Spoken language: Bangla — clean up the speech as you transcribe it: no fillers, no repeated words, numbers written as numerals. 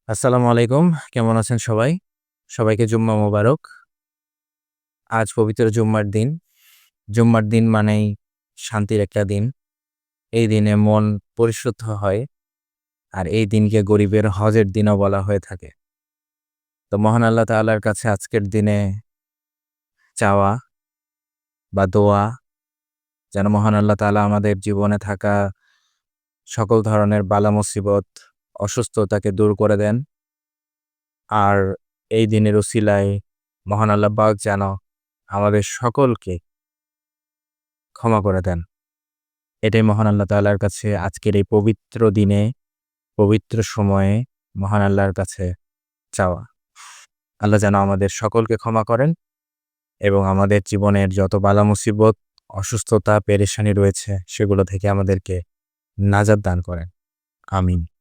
আসসালামু আলাইকুম। কেমন আছেন সবাই? সবাইকে জুম্মা মোবারক। আজ পবিত্র জুম্মার দিন। জুম্মার দিন মানেই শান্তির একটা দিন। এই দিনে মন পরিশুদ্ধ হয়। আর এই দিনকে গরিবের হজের দিনও বলা হয়ে থাকে। তো মহান আল্লাহ তাআলার কাছে আজকের দিনে চাওয়া বা দোয়া যেন মহান আল্লাহ তাআলা আমাদের জীবনে থাকা সকল ধরনের বালা মুসিবত, অসুস্থতাকে দূর করে দেন। আর এই দিনের উসিলায় মহান আল্লাহ পাক যেন আমাদের সকলকে ক্ষমা করে দেন। এটাই মহান আল্লাহ তাআলার কাছে আজকের এই পবিত্র দিনে, পবিত্র সময়ে মহান আল্লাহর কাছে চাওয়া। আল্লাহ যেন আমাদের সকলকে ক্ষমা করেন এবং আমাদের জীবনের যত বালা মুসিবত, অসুস্থতা, পেরেশানি রয়েছে সেগুলো থেকে আমাদেরকে নাজাত দান করেন। আমিন।